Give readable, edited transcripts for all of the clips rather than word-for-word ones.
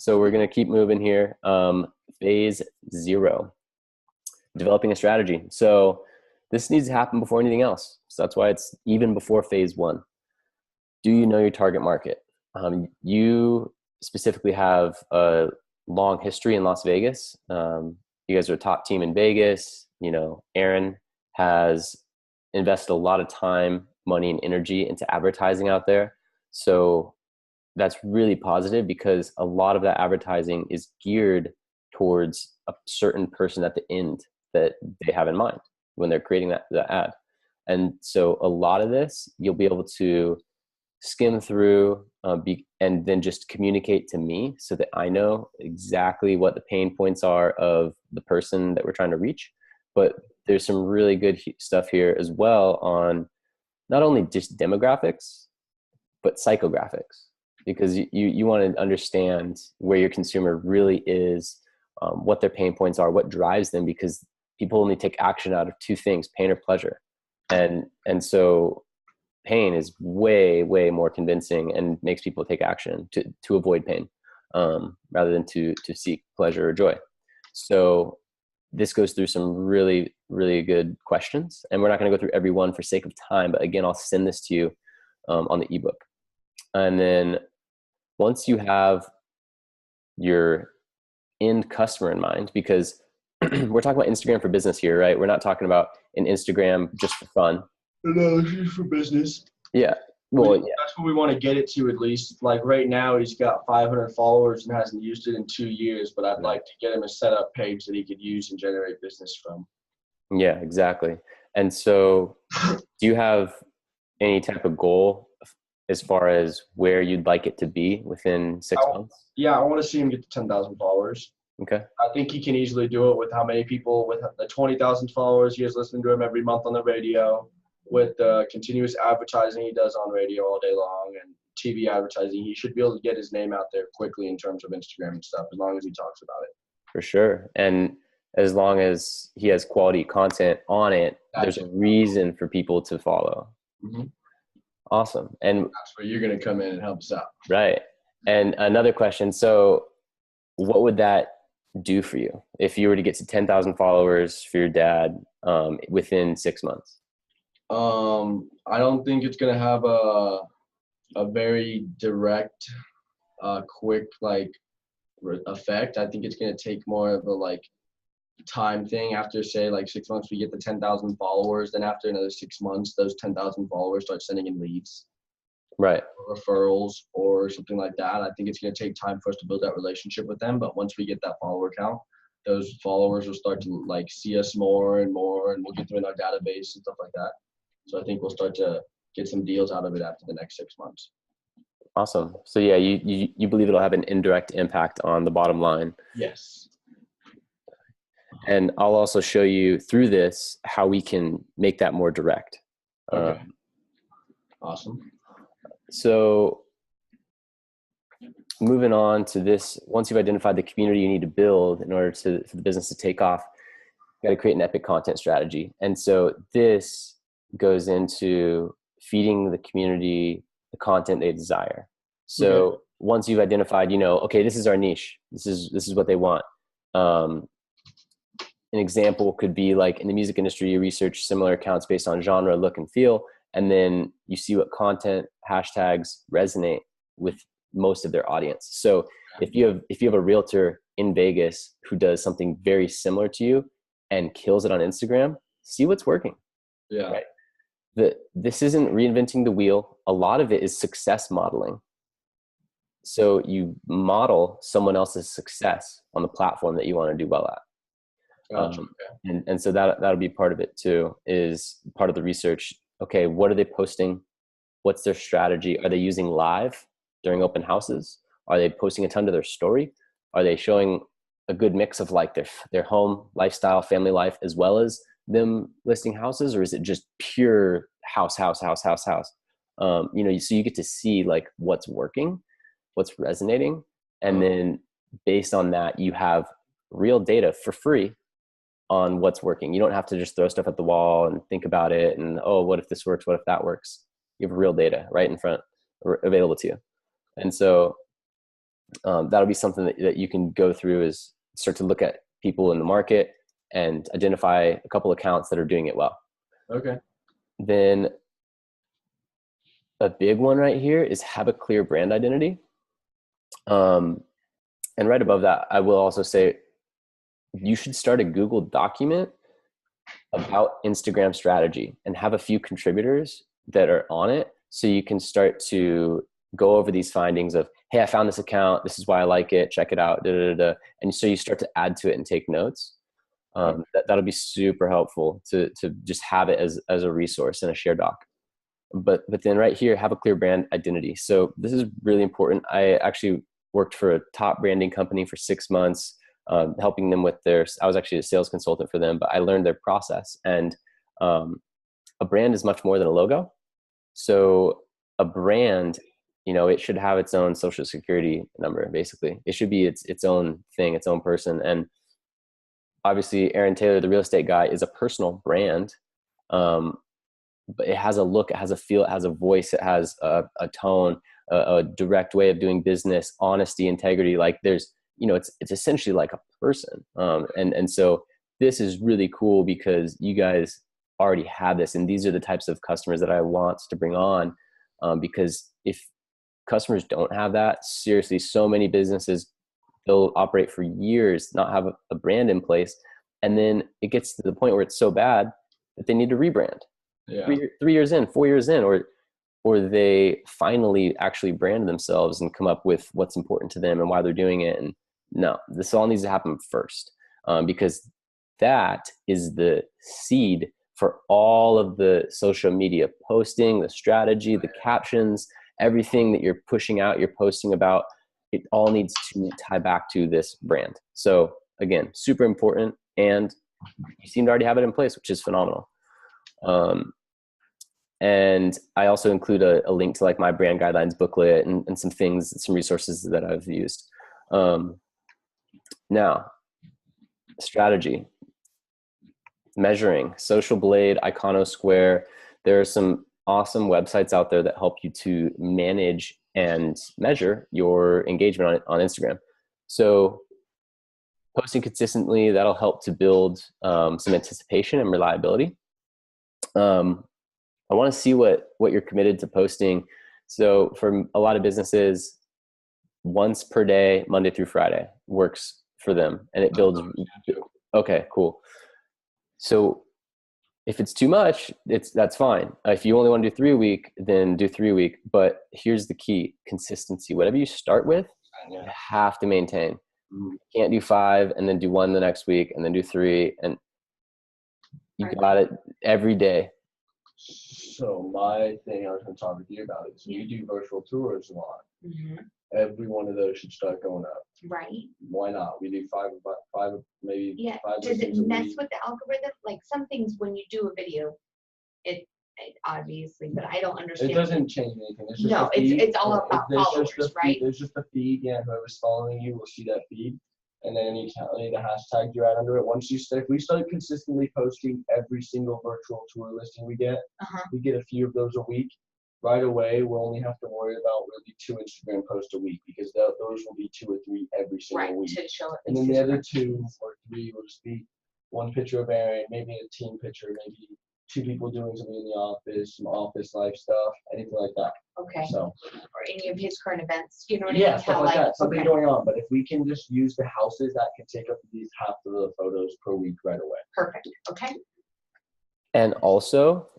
So we're going to keep moving here. Phase 0, developing a strategy. So this needs to happen before anything else. So that's why it's even before phase 1. Do you know your target market? You specifically have a long history in Las Vegas. You guys are a top team in Vegas. You know, Aaron has invested a lot of time, money, and energy into advertising out there. So that's really positive because a lot of that advertising is geared towards a certain person at the end that they have in mind when they're creating the ad. And so a lot of this, you'll be able to skim through and then just communicate to me so that I know exactly what the pain points are of the person that we're trying to reach. But there's some really good stuff here as well on not only just demographics, but psychographics, because you want to understand where your consumer really is, what their pain points are, what drives them, because people only take action out of 2 things, pain or pleasure. And so pain is way, way more convincing and makes people take action to avoid pain, rather than to seek pleasure or joy. So this goes through some really, really good questions, and we're not going to go through every one for sake of time, but again, I'll send this to you on the ebook. And then once you have your end customer in mind, because we're talking about Instagram for business here, right? We're not talking about an Instagram just for fun. No, it's just for business. Yeah. Well, yeah. That's what we want to get it to, at least. Like right now, he's got 500 followers and hasn't used it in 2 years, but I'd like to get him a setup page that he could use and generate business from. Yeah, exactly. And so do you have any type of goal as far as where you'd like it to be within 6 months? Yeah, I want to see him get to 10,000 followers. Okay. I think he can easily do it with how many people, with the 20,000 followers he has listening to him every month on the radio, with the continuous advertising he does on radio all day long and TV advertising. He should be able to get his name out there quickly in terms of Instagram and stuff, as long as he talks about it. For sure. And as long as he has quality content on it, there's a reason for people to follow. Mm-hmm. Awesome. And that's where you're going to come in and help us out. Right. And another question. So what would that do for you if you were to get to 10,000 followers for your dad within 6 months? I don't think it's going to have a very direct, quick, effect. I think it's going to take more of a, time thing. After, say, 6 months, we get the 10,000 followers. Then after another 6 months, those 10,000 followers start sending in leads. Right. Or referrals or something like that. I think it's going to take time for us to build that relationship with them. But once we get that follower count, those followers will start to, see us more and more, and we'll get them in our database and stuff like that. So I think we'll start to get some deals out of it after the next 6 months. Awesome. So yeah, you believe it'll have an indirect impact on the bottom line. Yes. And I'll also show you through this how we can make that more direct. Okay. Awesome. So moving on to this, once you've identified the community you need to build in order for the business to take off, you got to create an epic content strategy. And so this goes into feeding the community the content they desire. So once you've identified, okay, this is our niche. This is what they want. An example could be in the music industry, you research similar accounts based on genre, look, and feel, and then you see what content hashtags resonate with most of their audience. So if you have a realtor in Vegas who does something very similar to you and kills it on Instagram, see what's working. Yeah. Right? This isn't reinventing the wheel. A lot of it is success modeling. So you model someone else's success on the platform that you want to do well at. Gotcha. And so that'll be part of it too, is part of the research. Okay, what are they posting? What's their strategy? Are they using live during open houses? Are they posting a ton to their story? Are they showing a good mix of their home lifestyle, family life, as well as them listing houses? Or is it just pure house? So you get to see what's working, what's resonating. And then based on that, you have real data for free on what's working. You don't have to just throw stuff at the wall and think about it and, oh, what if this works? What if that works? You have real data right in front, available to you. And so That'll be something that you can go through, is start to look at people in the market and identify a couple accounts that are doing it well. Okay. Then a big one right here is have a clear brand identity. And right above that, I will also say you should start a Google document about Instagram strategy and have a few contributors that are on it, so you can start to go over these findings of, hey, I found this account, this is why I like it, check it out, da, da, da, da. And so you start to add to it and take notes. That'll be super helpful to just have it as a resource in a shared doc. But then right here, have a clear brand identity. So this is really important. I actually worked for a top branding company for 6 months, helping them with I was actually a sales consultant for them, but I learned their process. And a brand is much more than a logo. So a brand, it should have its own social security number, basically. It should be its own thing, its own person. And obviously Aaron Taylor, the real estate guy, is a personal brand. But it has a look, it has a feel, it has a voice, it has a tone, a direct way of doing business, honesty, integrity. Like there's, it's essentially like a person. And so this is really cool because you guys already have this, and these are the types of customers that I want to bring on. Because if customers don't have that, seriously, so many businesses, they'll operate for years, not have a brand in place. And then it gets to the point where it's so bad that they need to rebrand. Yeah. 3 years in, 4 years in, or they finally actually brand themselves and come up with what's important to them and why they're doing it. And no, this all needs to happen first, because that is the seed for all of the social media posting, the strategy, the captions, everything that you're pushing out, you're posting about. It all needs to tie back to this brand. So again, super important, and you seem to already have it in place, which is phenomenal. And I also include a link to like my brand guidelines booklet and some things, some resources that I've used. Now, strategy, measuring, Social Blade, Iconosquare. There are some awesome websites out there that help you to manage and measure your engagement on Instagram. So posting consistently, that'll help to build some anticipation and reliability. I want to see what you're committed to posting. So for a lot of businesses, once per day, Monday through Friday, works for them, and it builds. Okay, cool. So if it's too much, that's fine. If you only want to do 3 a week, then do 3 a week. But here's the key: consistency. Whatever you start with, you have to maintain. You can't do 5 and then do 1 the next week and then do 3, and you got it every day. So my thing I was going to talk with you about is you do virtual tours a lot. Mm-hmm. Every one of those should start going up. Right. Why not? We do five, maybe. Yeah. 5 Does it listings a mess week. with the algorithm? Like some things when you do a video, it obviously, but I don't understand. It doesn't change anything. It's just no, a feed. it's all about followers, right? There's just a feed. Yeah, whoever's following you will see that feed, and then any of the hashtags you add under it. If we start consistently posting every single virtual tour listing we get a few of those a week. Right away, we'll only have to worry about really 2 Instagram posts a week, because those will be 2 or 3 every single week. To show it. And then the other 2 or 3 will just be one picture of Aaron, maybe a team picture, maybe 2 people doing something in the office, some office life stuff, anything like that. Okay. So, or any of his current events, you know what I mean? yeah, stuff like that. Something okay. going on. But if we can just use the houses, that can take up at least half of the photos per week right away. Perfect. Okay. And also,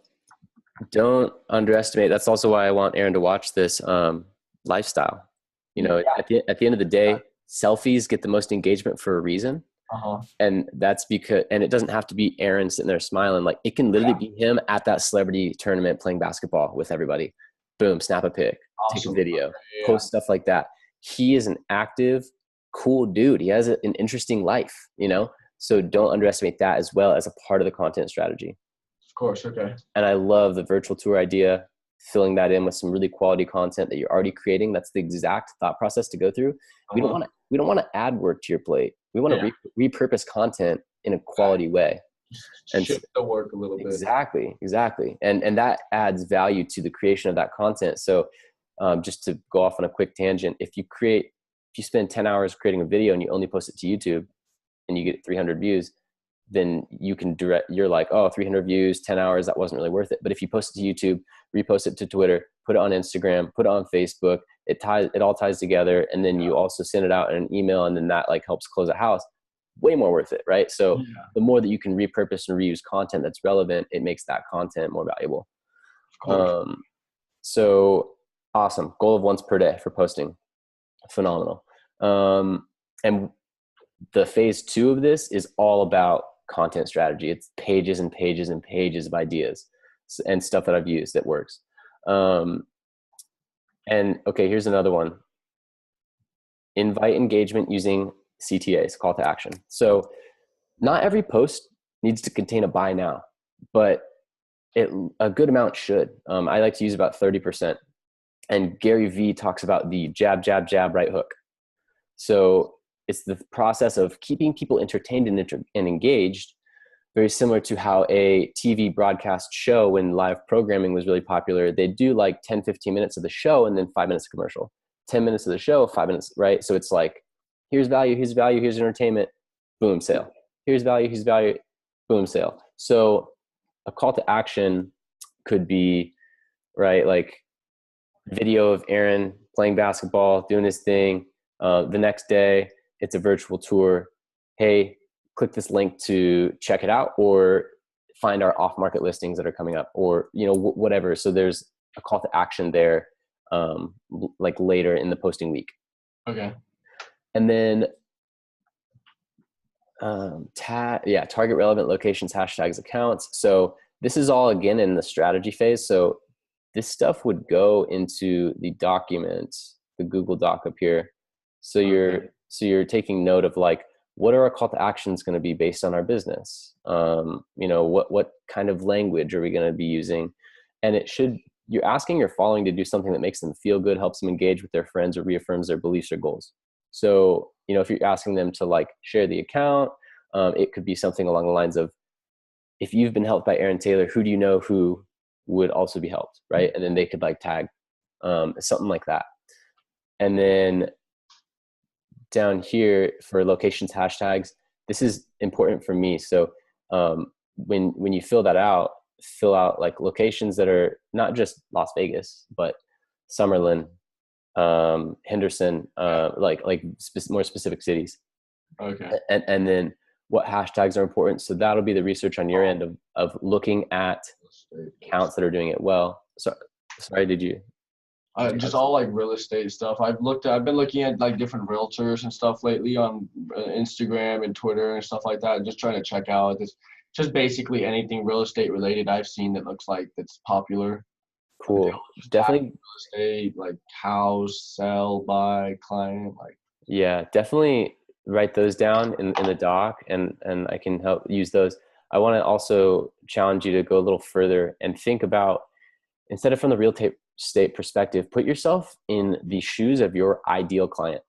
don't underestimate. That's also why I want Aaron to watch this lifestyle. At the end of the day, selfies get the most engagement for a reason. And that's because, and it doesn't have to be Aaron sitting there smiling. Like it can literally be him at that celebrity tournament playing basketball with everybody. Boom, snap a pic, take a video, post stuff like that. He is an active, cool dude. He has an interesting life, So don't underestimate that as well as a part of the content strategy. Of course, okay. And I love the virtual tour idea, filling that in with some really quality content that you're already creating. That's the exact thought process to go through. We don't want to add work to your plate. We want to repurpose content in a quality way. And shift the work a little bit. Exactly. And that adds value to the creation of that content. So just to go off on a quick tangent, if you create if you spend 10 hours creating a video and you only post it to YouTube and you get 300 views, then you can you're like, oh, 300 views, 10 hours, that wasn't really worth it. But if you post it to YouTube, repost it to Twitter, put it on Instagram, put it on Facebook, it all ties together. And then you also send it out in an email, and then that like helps close a house. Way more worth it, right? So the more that you can repurpose and reuse content that's relevant, it makes that content more valuable. So awesome. Goal of once per day for posting. Phenomenal. And the phase 2 of this is all about content strategy. It's pages and pages and pages of ideas and stuff that I've used that works. And okay, here's another one. Invite engagement using CTAs, call to action. So not every post needs to contain a buy now, but a good amount should. I like to use about 30%. And Gary Vee talks about the jab, jab, jab, right hook. So it's the process of keeping people entertained and engaged, very similar to how a TV broadcast show, when live programming was really popular, they'd do like 10, 15 minutes of the show and then 5 minutes of commercial. 10 minutes of the show, 5 minutes, right? So it's like, here's value, here's entertainment, boom, sale. Here's value, boom, sale. So a call to action could be, right, like video of Aaron playing basketball, doing his thing. The next day, it's a virtual tour. Hey, click this link to check it out, or find our off-market listings that are coming up, or whatever. So there's a call to action there, like later in the posting week. Okay. And then target relevant locations, hashtags, accounts. So this is all again in the strategy phase. So this stuff would go into the document, the Google Doc up here. So you're taking note of like, what are our call to actions going to be based on our business? What kind of language are we going to be using? And you're asking your following to do something that makes them feel good, helps them engage with their friends, or reaffirms their beliefs or goals. So, if you're asking them to like share the account, it could be something along the lines of, if you've been helped by Aaron Taylor, who do you know who would also be helped, right? And then they could like tag something like that. And then down here for locations, hashtags, this is important for me. So when you fill that out, fill out like locations that are not just Las Vegas, but Summerlin, Henderson, more specific cities. Okay. And then what hashtags are important. So that'll be the research on your end of looking at accounts that are doing it well. So sorry, did you? Just all like real estate stuff. I've been looking at like different realtors and stuff lately on Instagram and Twitter and stuff like that. Just trying to check out this, just basically anything real estate related I've seen that looks like that's popular. Cool. Definitely real estate, like house, sell, buy, client, like. Yeah, definitely write those down in the doc, and I can help use those. I want to also challenge you to go a little further and think about, instead of from the real estate perspective, put yourself in the shoes of your ideal client.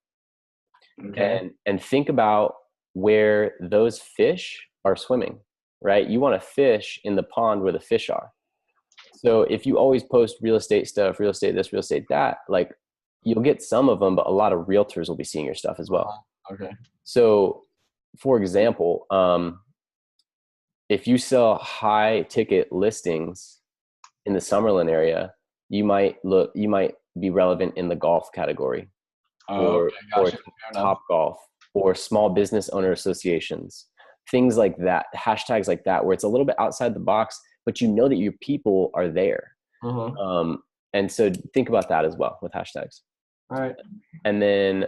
Okay. And think about where those fish are swimming, right? You want to fish in the pond where the fish are. So if you always post real estate stuff, real estate this, real estate that, like you'll get some of them, but a lot of realtors will be seeing your stuff as well. Okay. So for example, if you sell high ticket listings in the Summerlin area, you might be relevant in the golf category, or Top Golf, or small business owner associations, things like that, hashtags like that, where it's a little bit outside the box, but you know that your people are there. And so think about that as well with hashtags. All right. And then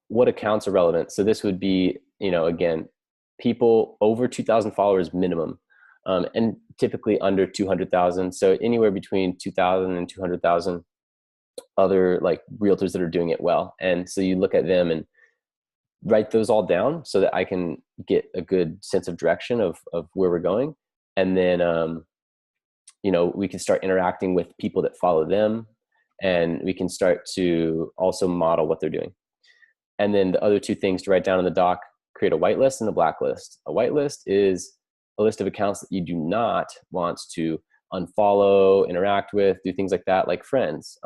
what accounts are relevant? So this would be, again, people over 2,000 followers minimum, and typically under 200,000. So anywhere between 2,000 and 200,000 other like realtors that are doing it well. And so you look at them and write those all down so that I can get a good sense of direction of where we're going. And then, we can start interacting with people that follow them, and we can start to also model what they're doing. And then the other two things to write down in the doc: create a whitelist and a blacklist. A whitelist is a list of accounts that you do not want to unfollow, interact with, do things like that, like friends,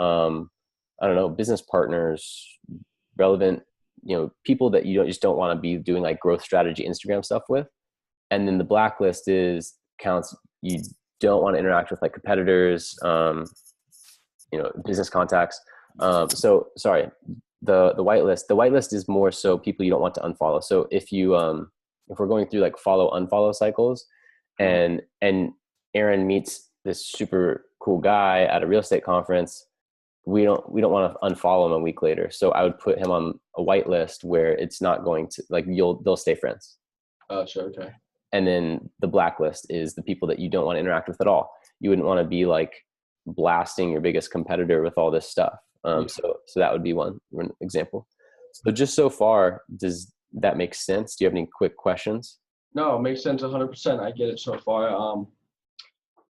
business partners, relevant people that you just don't want to be doing like growth strategy Instagram stuff with. And then the blacklist is accounts you don't want to interact with, like competitors, business contacts. So sorry, the whitelist is more so people you don't want to unfollow. So if we're going through like follow unfollow cycles, and Aaron meets this super cool guy at a real estate conference, we don't want to unfollow him a week later. So I would put him on a whitelist where it's not going to, like, they'll stay friends. Oh, sure, okay. And then the blacklist is the people that you don't want to interact with at all. You wouldn't want to be like blasting your biggest competitor with all this stuff. So that would be one example. So just so far, does that make sense? Do you have any quick questions? No, it makes sense 100%. I get it so far.